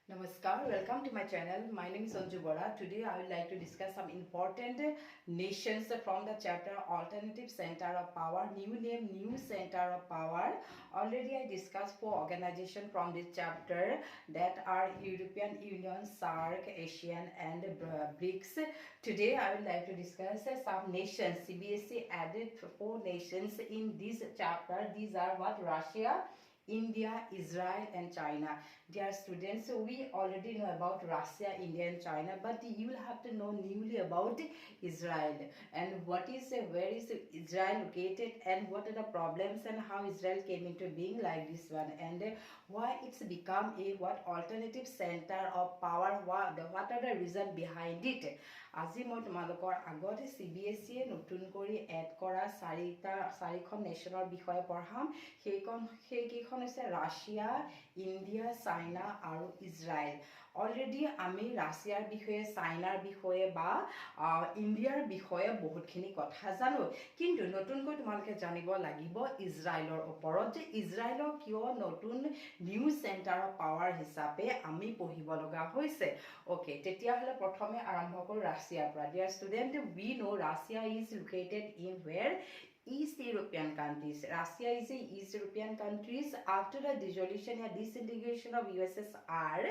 Namaskar, welcome to my channel. My name is Anju Bora. Today I would like to discuss some important nations from the chapter Alternative Center of Power, new name, new center of power. Already I discussed 4 organizations from this chapter that are European Union, SAARC, ASEAN and BRICS. Today I would like to discuss some nations. CBSE added 4 nations in this chapter. These are what? Russia, India, Israel and China. Dear students, so we already know about Russia, India and China, but you will have to know newly about Israel and where is Israel located and what are the problems and how Israel came into being like this one and why it's become a alternative center of power, what are the reason behind it. আজি মই তোমালোকৰ আগতে CBSE নতুন কৰি add কৰা চাৰিখন নেশ্যনৰ বিষয়ে পঢ়াম সেইকেইখন হৈছে ৰাছিয়া, ইণ্ডিয়া, চাইনা আৰু ইজৰাইল। অলৰেডি আমি ৰাছিয়াৰ বিষয়ে, চাইনাৰ বিষয়ে বা ইণ্ডিয়াৰ বিষয়ে বহুতখিনি কথা জানো, কিন্তু নতুনকৈ তোমালোকে জানিব লাগিব ইজৰাইলৰ ওপৰত যে ইজৰাইলৰ কিয় নতুন নিউ চেণ্টাৰ অফ পাৱাৰ হিচাপে আমি পঢ়িব লগা হৈছে। ওকে, তেতিয়াহ'লে প্ৰথমে আৰম্ভ কৰোঁ ৰাছিয়াৰ পৰা। Dear student, we know Russia is located in where? East European countries. Russia is a East European countries. After the dissolution and disintegration of USSR,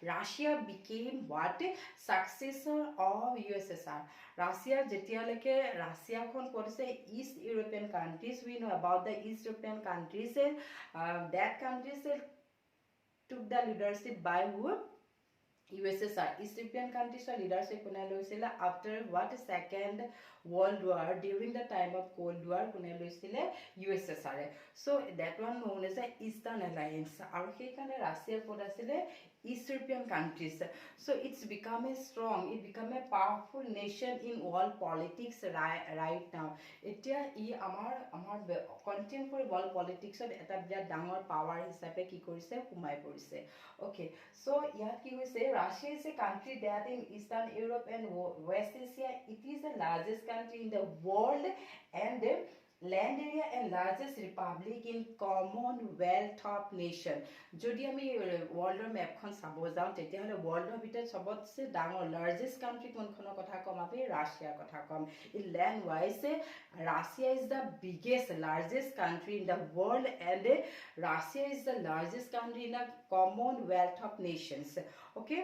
Russia became what? Successor of USSR. Russia jetialeke Russia kon korise East European countries. We know about the East European countries. That countries took the leadership by who? USSR. East European countries leadership after what? Second World War. During the time of Cold War USSR. So that one known as the Eastern Alliance. Our Russia East European countries. So it's become a strong, it become a powerful nation in world politics right now. Etia amar contemporary world politics eta biya dangor power hisabe ki korise kumai porise. Okay, so yat ki hoise Russia is a country that in Eastern Europe and West Asia, it is the largest country in the world and land area and largest republic in Commonwealth of nation. Jodi ami world map khon sabo jao tetiahole world bitor sobotse dangor largest country konkhonor kotha kom api Russia kotha kom. In land wise Russia is the biggest largest country in the world and Russia is the largest country in the Commonwealth of nations. Okay,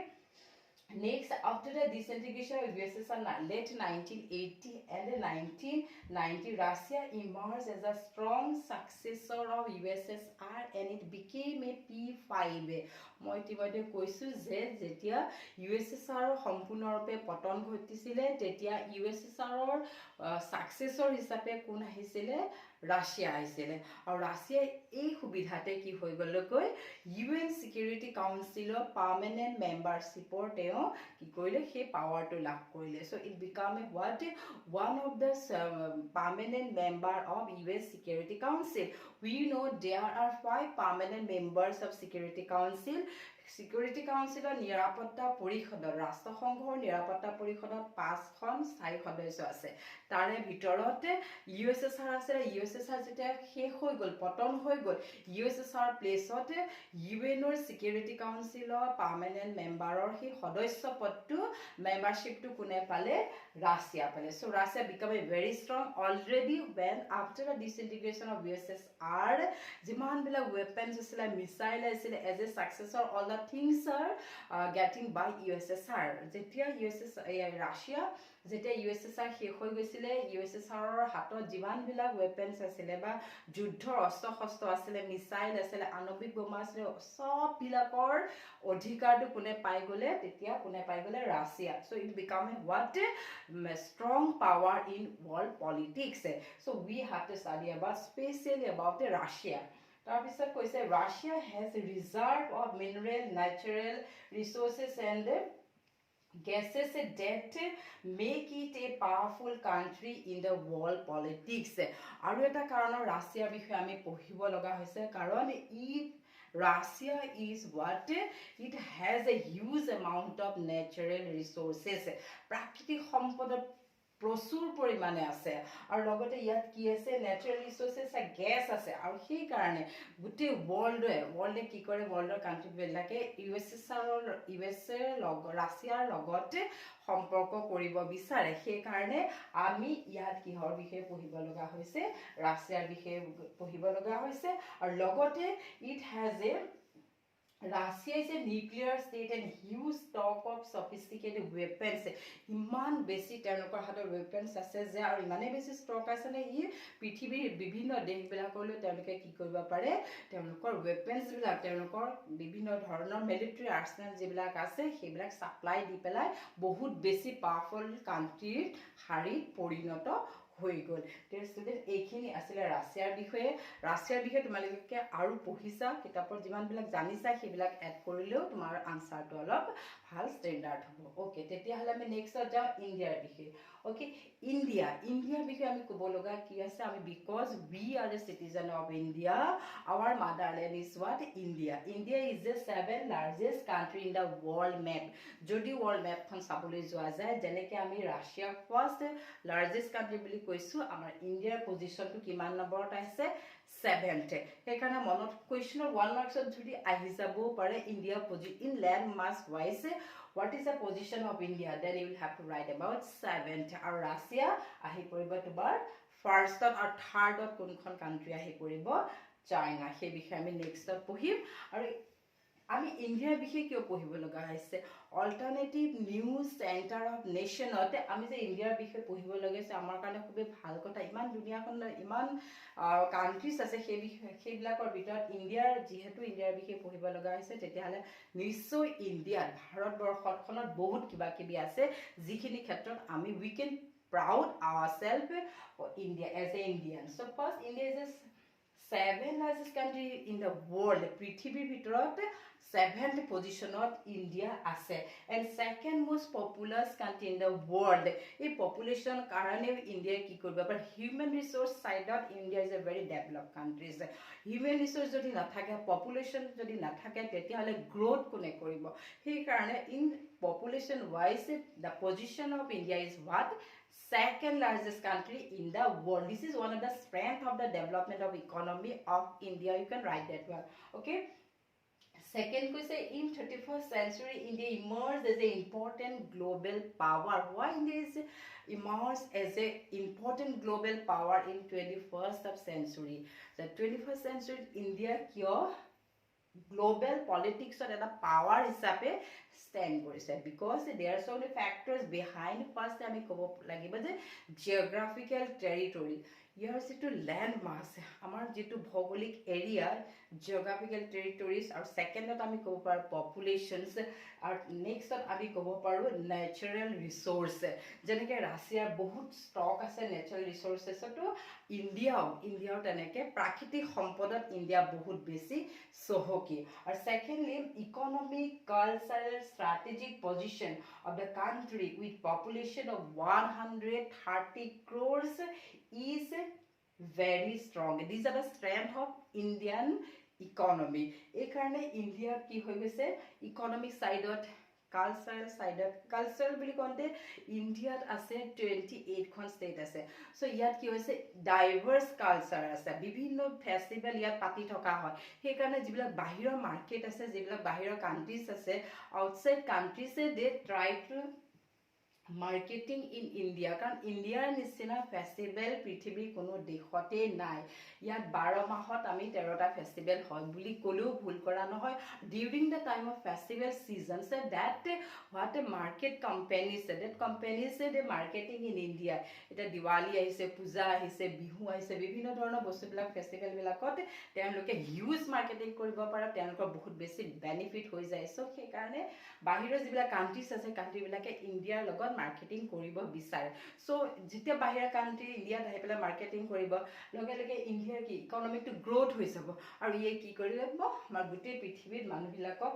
next, after the disintegration of USSR late 1980 and 1990, Russia emerged as a strong successor of USSR and it became a P5. মই ইতিমধ্যে কৈছো যে যেতিয়া USSR সম্পূৰ্ণৰূপে পতন ঘটিছিলে তেতিয়া USSR সাকসেসৰ হিচাপে কোন আহিছিলে? ৰাছিয়া আহিছিলে। আৰু ৰাছিয়া এই সুবিধাতে কি হৈ গলকৈ UN Security Council পাৰ্মানেন্ট মেম্বাৰশিপৰ তেওঁ কি কৰিলে সেই পাৱাৰটো লাভ কৰিলে। So it became a what? One of the permanent member of US Security Council. We know there are 5 permanent members of Security Council. Security Council নিৰাপত্তা পৰিষদৰ ৰাষ্ট্ৰসংঘৰ নিৰাপত্তা পৰিষদত 5খন স্থায়ী সদস্য আছে। তাৰে ভিতৰতে USSR আছে। USSR যেতিয়া শেষ হৈ গল, পতন হৈ গল, USSR প্লেসতে UNৰ Security Councilৰ পাৰ্মানেন্ট মেম্বাৰৰ সেই সদস্য পদটো মেম্বাৰশিপটো কোনে পালে? ৰাছিয়া পালে। So Russia became a very strong already when after the disintegration of USSR যিমান বিলাক weapons আছিল, missile আছিল, as a successor all the things are getting by USSR. যেতিয়া Russia যেতিয়া USSR শেষ হৈ গৈছিলে, USSRৰ হাতত যিমান বিলাক weapons আছিলে বা যুদ্ধৰ অস্ত্ৰ আছিলে, মিসাইল আছিলে, আণবিক বোমা আছিলে, সব বিলাকৰ অধিকাৰটো কোনে পাই গলে? তেতিয়া কোনে পাই গলে? Russia. So it became a what? Strong power in world politics. So we have to study about specially about Russia. তাৰপিছত কৈছে Russia has a reserve of mineral, natural resources and gases that make it a powerful country in the world politics. আৰু এটা কাৰণৰ ৰাছিয়াৰ বিষয়ে আমি পঢ়িব লগা হৈছে কাৰণ Russia is what? It has a huge amount of natural resources. প্ৰাকৃতিক সম্পদৰ প্ৰচুৰ পৰিমাণে আছে আৰু লগতে ইয়াত কি আছে নেচাৰেল ৰিসোৰ্সেস গ্যাস আছে আৰু সেই কাৰণে গোটেই ৱৰ্ল্ডে কি কৰে ৱৰ্ল্ডৰ কান্ট্ৰিবিলাকে ৰাছিয়াৰ লগতে সম্পৰ্ক কৰিব বিচাৰে সেই কাৰণে আমি ইয়াত কিহৰ বিষয়ে পঢ়িব লগা হৈছে ৰাছিয়াৰ বিষয়ে পঢ়িব লগা হৈছে আৰু লগতে it has a Russia is a nuclear state and huge stock of sophisticated weapons. ইমান বেছি তেওঁলোকৰ হাতত weapons আছে যে আৰু ইমানে বেছি stock আছে নে ই পৃথিৱীৰ বিভিন্ন দেশবিলাকলৈ তেওঁলোকে কি কৰিব পাৰে তেওঁলোকৰ weapons বিলাক তেওঁলোকৰ বিভিন্ন ধৰণৰ military arsenal যিবিলাক আছে সেইবিলাক সাপ্লাই দি পেলাই বহুত বেছি পাৱাৰফুল কান্ট্ৰিৰ হাৰিত পৰিণত হৈ গল দেৰ ষ্টুডেন্ট এইখিনি আছিল ৰাছিয়াৰ বিষয়ে তোমালোকে আৰু পঢ়িছা কিতাপৰ যিমান বিলাক জানিছা সেইবিলাক এড কৰিলেও তোমাৰ আনসাৰটো অলপ ভাল ষ্টেণ্ডাৰ্ড হ'ব ওকে তেতিয়া হলে আমি নেক্সটত যাও ইণ্ডিয়াৰ বিষয়ে ওকে ইণ্ডিয়াৰ বিষয়ে আমি ক'ব লগা কি আছে আমি because we are a citizen of India our motherland is what India is the 7th largest country in the world map যদি world map খন চাবলৈ যোৱা যায় যেনেকৈ আমি ৰাছিয়া ফাৰ্ষ্ট লাৰ্জেষ্ট কান্ট্ৰি বুলি কৈছো আমাৰ ইণ্ডিয়াৰ পজিশনটো কিমান নম্বৰত আছে 7th সেইকাৰণে মনত কুৱেশ্যনৰ 1 মাৰ্কছত যদি আহি যাবও পাৰে India in land mass wise what is the position of India then you will have to write about 7th আৰু ৰাছিয়া আহি পৰিব তোমাৰ ফাৰ্ষ্টত আৰু থাৰ্ডত কোনখন কান্ট্ৰি আহি পৰিব চাইনা সেই বিষয়ে আমি নেক্সটত পঢ়িম আৰু আমি ইণ্ডিয়াৰ বিষয়ে কিয় পঢ়িব লগা হৈছে অল্টাৰনেটিভ নিউজ চেণ্টাৰ অফ নেশ্যনতে আমি যে ইণ্ডিয়াৰ বিষয়ে পঢ়িব লগা আছে আমাৰ কাৰণে খুবেই ভাল কথা ইমান দুনিয়াখনৰ ইমান কান্ট্ৰিজ আছে সেইবিলাকৰ ভিতৰত ইণ্ডিয়াৰ বিষয়ে পঢ়িব লগা হৈছে তেতিয়াহ'লে নিশ্চয় ইণ্ডিয়াত ভাৰতবৰ্ষখনত বহুত কিবা কিবি আছে যিখিনি ক্ষেত্ৰত আমি we can proud ourselves India as an Indian so first India is a 7th largest country in the world পৃথিৱীৰ ভিতৰত 7th positionত India আছে and second most populous country in the world এই population কাৰণে India কি কৰিব পাৰে human resource side India is a very developed country human resource যদি নাথাকে population যদি নাথাকে তেতিয়াহলে growth কোনে কৰিব সেই কাৰণে in population wise the position of India is what 2nd largest country in the world this is one of the strength of the development of economy of India you can write that one okay second question in 31st century India emerged as an important global power why India is emerged as a important global power in 21st century the 21st century India kiyo global politics or the power hisabe stand korise because there are so many factors behind first ami kobo lagiba je geographical territory ইয়াৰ যেটো land মাস আমাৰ যেটো ভৌগোলিক area জিওগ্ৰাফিক্যাল territories আৰু সেকেন্ডত আমি ক'ব পাৰো populations আৰু নেক্সটত আমি ক'ব পাৰো ন্যাচাৰাল ৰিসোৰ্স যেনেকৈ ৰাছিয়াৰ বহুত ষ্টক আছে ন্যাচাৰাল ৰিসোৰ্সেছটো ইণ্ডিয়াও তেনেকৈ প্ৰাকৃতিক সম্পদত ইণ্ডিয়া বহুত বেছি চহকী আৰু secondly economic cultural strategic position of the country with population of 130 crores is very strong these are the strength of Indian economy এই কাৰণে ইণ্ডিয়া কি হৈ গৈছে ইকোনমিক সাইডত কালচাৰেল বুলি কওঁতে ইণ্ডিয়াত আছে 28 খন ষ্টেট আছে সো ইয়াত কি হৈছে ডাইভাৰ্স কালচাৰ আছে বিভিন্ন ফেষ্টিভেল ইয়াত পাতি থকা হয় সেই কাৰণে যিবিলাক বাহিৰৰ মাৰ্কেট আছে যিবিলাক বাহিৰৰ কান্ট্ৰিজ আছে আউটসাইড কান্ট্ৰিজে they try to marketing in India কাৰণ ইণ্ডিয়াৰ নিচিনা ফেষ্টিভেল পৃথিৱীৰ কোনো দেশতে নাই ইয়াত 12 মাহত আমি 13টা ফেষ্টিভেল হয় বুলি ক'লেও ভুল কৰা নহয় during the time of festival season say that what a market companies that companies they marketing in India এটা দিৱালী আহিছে পূজা আহিছে বিহু আহিছে বিভিন্ন ধৰণৰ বস্তুবিলাক ফেষ্টিভেলবিলাকত তেওঁলোকে হিউজ মাৰ্কেটিং কৰিব পাৰে তেওঁলোকৰ বহুত বেছি বেনিফিট হৈ যায় সো সেই কাৰণে বাহিৰৰ যিবিলাক কান্ট্ৰিজ আছে কান্ট্ৰিবিলাকে ইণ্ডিয়াৰ লগত মাৰ্কেটিং কৰিব বিচাৰে সো যেতিয়া বাহিৰৰ কান্ট্ৰি ইণ্ডিয়াত আহি পেলাই মাৰ্কেটিং কৰিব লগে লগে ইণ্ডিয়াৰ কি ইকোনমিকটো গ্ৰোথ হৈ যাব আৰু ইয়ে কি কৰিব আমাৰ গোটেই পৃথিৱীৰ মানুহবিলাকক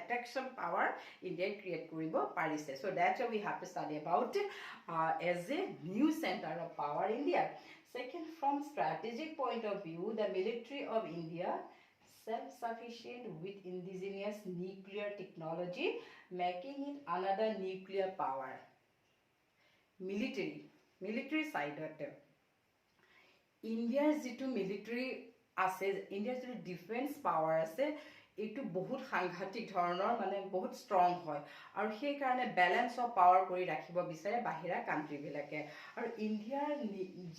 attraction power ইণ্ডিয়াই ক্ৰিয়েট কৰিব পাৰিছে so that's we have to study about as a new center of power India second from strategic point of view the military of India self-sufficient with indigenous nuclear technology making it another nuclear power military side India's jitu military ase India's jitu defense power ase etu bahut sanghatik dhoroner mane bahut strong hoy aru sei karone balance of power kori rakhibo bisare bahira country bilake aru India's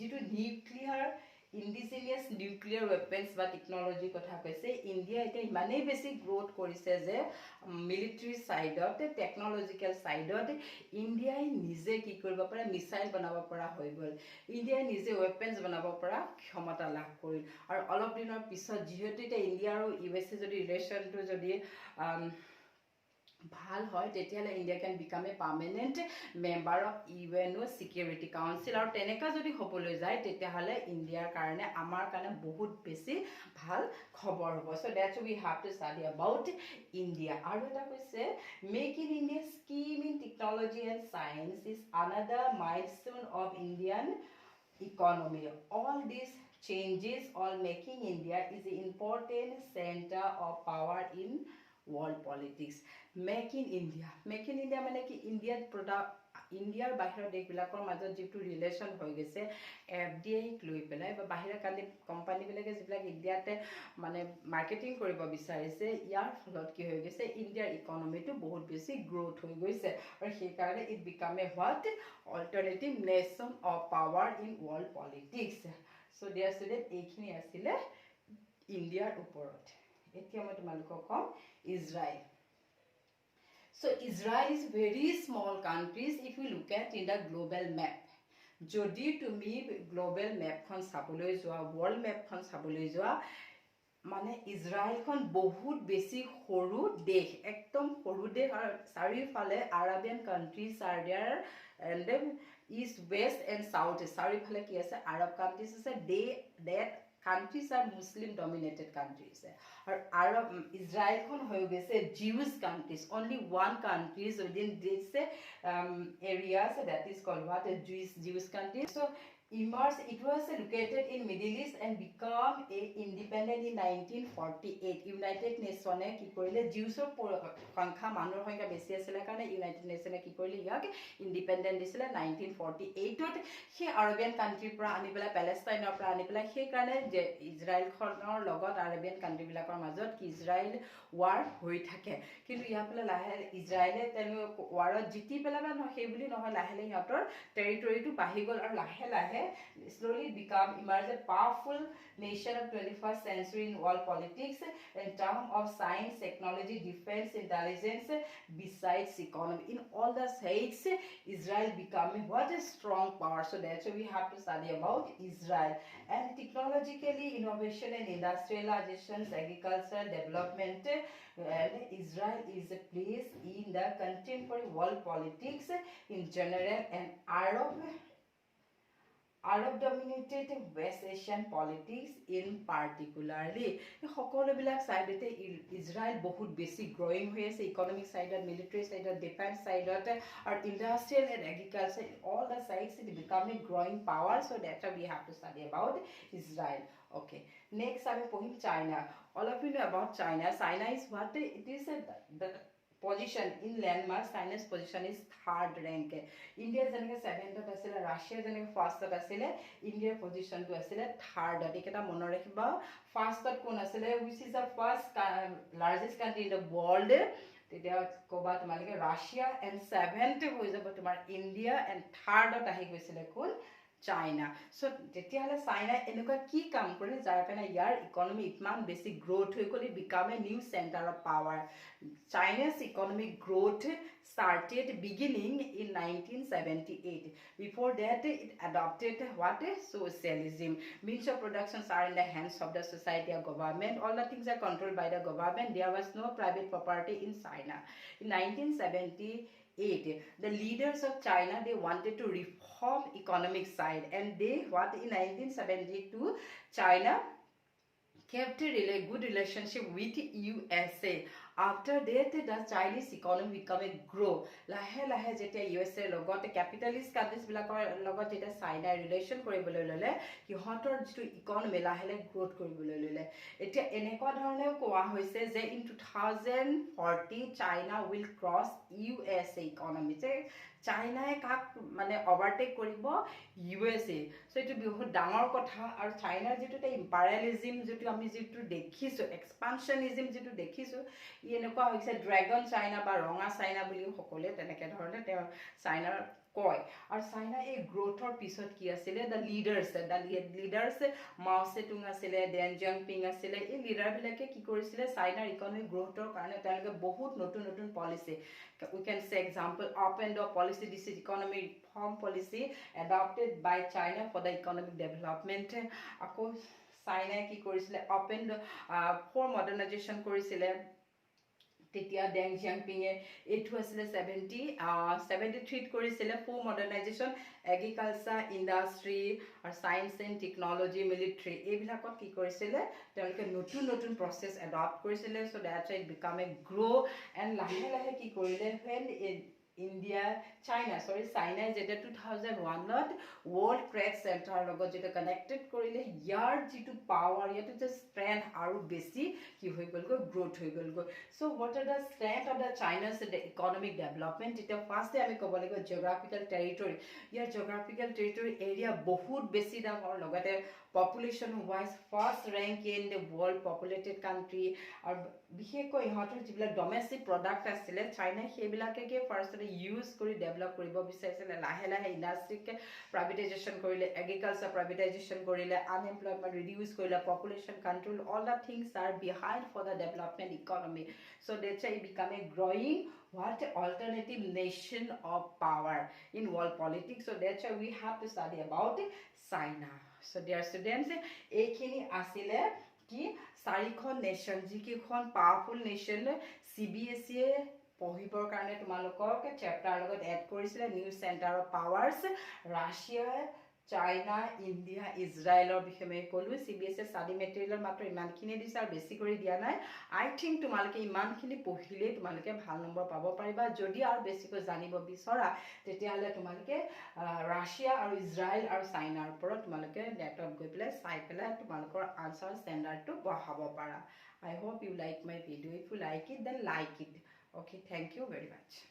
jitu nuclear indigenous nuclear weapons বা technology কথা কৈছে India এটা ইমানেই বেছি growth কৰিছে যে military সাইডত টেকনলজিক্যাল সাইডত ইন্ডিয়াই নিজে কি কৰিব পাৰে মিসাইল বনাব পৰা হৈ গল ইন্ডিয়াই নিজে ওয়েপনস বনাব পৰা ক্ষমতা লাভ কৰিল আৰু অলপ দিনৰ পিছত যিহেতু এটা ইন্ডিয়া আৰু ইউএসএ যদি ৰিলেশনটো যদি ভাল হয় তেতিয়ালে India can become a permanent member of UN Security Council আৰু তেনেকা যদি হবলৈ যায় তেতিয়ালে ইন্ডিয়াৰ কাৰণে আমাৰ কাৰণে বহুত বেছি ভাল খবৰ হ'ব so that's we have to study about India আৰু এটা কৈছে make in India scheme in technology and science is another milestone of Indian economy all these changes all making India is an important center of power in world politics make in India মানে কি ইন্ডিয়াৰ product ইন্ডিয়াৰ বাহিৰৰ দেশবিলাকৰ মাজত যেটো relation হৈ গৈছে FDI লৈ পেলাই বা বাহিৰা কোম্পানী বিলাকে যিবিলাক ইন্ডিয়াতে মানে মাৰ্কেটিং কৰিব বিচাৰিছে ইয়াৰ ফলত কি হৈ গৈছে ইন্ডিয়াৰ ইকনমিটো বহুত বেছি গ্ৰোথ হৈ গৈছে আৰু সেই কাৰণে it become a what alternative nation of power in world politics so dear student এইখিনি আছিল ইন্ডিয়াৰ ওপৰত এতিয়া মই তোমালোকক কম Israel so Israel is very small countries if you look at in the global map jodi tumi global map khon sabole joa world map khon sabole joa মানে Israel খন বহুত বেছি সৰু দেশ একদম সৰু দেশ আৰু চাৰিফালে আৰাবিয়ান countries are there and then east west and south চাৰিফালে কি আছে আৰব কান্ট্ৰিজ আছে that countries are Muslim dominated countries or Arab Israel kon hoye gese Jewish countries only one countries within this areas that is called what a Jewish country so it was located in Middle East and become a independent in 1948 United Nations ki korile Jews সংখ্যা মানুহৰ সংখ্যা বেছি আছিল কাৰণে United Nations কি কৰিলে ইয়াক independent দিছিল 1948 ত সেই আৰবিয়ান কান্ট্ৰি পৰা আনি পেলাই প্যালেষ্টাইনৰ পৰা আনি পেলাই সেই কাৰণে যে ইজৰাইল খনৰ লগত আৰবিয়ান কান্ট্ৰি বিলাকৰ মাজত কি ইজৰাইল ওয়াৰ হৈ থাকে কিন্তু ইয়া পেলা লাহে ইজৰাইলে তেনো ওয়াৰত জিতি পেলাবা ন সেই বুলি নহয় লাহে লাহে ইহঁতৰ টেৰিটৰিটো বাঢ়ি গল আৰু লাহে লাহে slowly become emerge a powerful nation of 21st century in world politics in terms of science technology defense intelligence besides economy in all the sides Israel becoming what a strong power so that's why we have to study about Israel and technologically innovation and industrialization agriculture development and Israel is a place in the contemporary world politics in general and Arab dominated West Asian politics in particularly সকলো বিলাক সাইডতে Israel বহুত বেছি গ্ৰোইং হৈ আছে economic সাইডত military সাইডত defence সাইডত আৰু industrial and agriculture all the sides it becoming growing power so that's why we have to study about Israel okay next আমি পঢ়িম China all of you know about China is what it is the position in landmark China's position is third rank India janike 7th asile Russia janike first asile India position to asile third eketa monor rakhiba first kon asile which is the first largest country in the world তেতিয়া কোবা তোমালকে Russia and 7th হৈ যাব তোমাৰ India and third আহি গৈছিলে কোন China so তেতিয়ালে China এনেকুৱা কি কাম কৰে যাৰ কাৰণে ইয়াৰ ইকোনমি ইমান বেছি গ্ৰোথ হৈ গলি become a new center of power China's economic growth started beginning in 1978 before that it adopted what is socialism means of productions are in the hands of the society or government all the things are controlled by the government there was no private property in China in 1978 the leaders of China they wanted to reform economic side and they what in 1972 China kept a good relationship with USA after that the Chinese economy become a grow lahe lahe jete USA logot capitalist countries bilakor logot jete China relation koribole lele ihotor jitu economy lahe lahe growth koribole lele etia eneko dhorone koa hoise je in 2040 China will cross USA economy je চাইনাই কাক মানে overtake কৰিব USA so এইটো বহুত ডাঙৰ কথা আৰু চাইনাৰ যেটো এটা ইম্পেৰিয়েলিজম যেটো আমি যেটো দেখিছো এক্সপানশনিজম যেটো দেখিছো ই এনেকুৱা হৈছে ড্ৰাগন চাইনা বা ৰঙা চাইনা বুলি সকলে তেনেকে ধৰণে তেওঁ চাইনাৰ কয় আৰু চাইনা এই গ্ৰোথৰ পিছত কি আছিল দা লিডাৰ্স মাও সেতুং আছিল ডেন জিয়াংপিং আছিল এই লিডাৰ বিলাকে কি কৰিছিল চাইনাৰ ইকনমিক গ্ৰোথৰ কাৰণে তেওঁলোকে বহুত নতুন নতুন policy we can say example open door policy. This is economic reform policy adopted by China for the economic development. Ako China ki korisile open for modernization korisile তেতিয়া ডেং জিয়াংপিঙে এইটো আছিলে 73 কৰিছিলে ফৰ মডাৰ্নাইজেশ্যন এগ্ৰিকালচাৰ ইণ্ডাষ্ট্ৰি আৰু science and technology military এইবিলাকত কি কৰিছিলে তেওঁলোকে নতুন নতুন প্ৰচেছ এডপ্ট কৰিছিলে so that's it become a grow and লাহে লাহে কি কৰিলে when চাইনা যেটা 2001ত World Trade Center লগত যেটা কানেক্টেড কৰিলে ইয়াৰ যেটো পাৱাৰ ইয়াতে যে স্ট্ৰেংথ আৰু বেছি কি হৈ গলগৈ গ্ৰোথ হৈ গলগৈ so what are the strength of the China's economic development এটা ফাৰ্স্টে আমি ক'ব লাগিব জিওগ্ৰাফিক্যাল টেৰিটৰি ইয়াৰ জিওগ্ৰাফিক্যাল টেৰিটৰি এৰিয়া বহুত বেছি ডাঙৰ লগতে population wise first rank in the world populated country আৰু বিশেষকৈ ইহঁতৰ যিবিলাক ডমেষ্টিক প্ৰডাক্ট আছিল চাইনা সেইবিলাকে ফাৰ্স্টে ইউজ কৰি ডেভেলপ কৰিব বিচাৰিছিল লাহে লাহে ইণ্ডাষ্ট্ৰিকে প্ৰাইভেটাইজেশ্যন কৰিলে এগ্ৰিকালচাৰ প্ৰাইভেটাইজেশ্যন কৰিলে আনএমপ্লয়মেণ্ট ৰিডিউস কৰিলে population control all the things are behind for the development economy so that's why it become a growing what alternative nation of power in world politics so that's why we have to study about China so dear students এইখিনি আসিলে কি চাৰিখন nation যিকিখন powerful nation CBSE পঢ়িবৰ কাৰণে তোমালোকক chapter লগত add কৰিছিলে new centre of powers Russia China India ইজৰাইলৰ বিষয়ে ক'লো CBSE স্টাডি মেটেৰিয়েলৰ মাত্ৰ ইমানখিনি দিছে আৰু বেছি কৰি দিয়া নাই আই থিংক তোমালোকে ইমানখিনি পঢ়িলে তোমালোকে ভাল নম্বৰ পাব পাৰিবা যদি আৰু বেছিকৈ জানিব বিচৰা তেতিয়াহলে তোমালোকে ৰাছিয়া আৰু ইজৰাইল আৰু চাইনাৰ ওপৰত তোমালোকে নেটত গৈ পেলাই চাই পেলাই তোমালোকৰ আনসাৰ ষ্টেণ্ডাৰ্ডটো বঢ়াব পাৰা I hope you like my video if you like it then like it okay thank you very much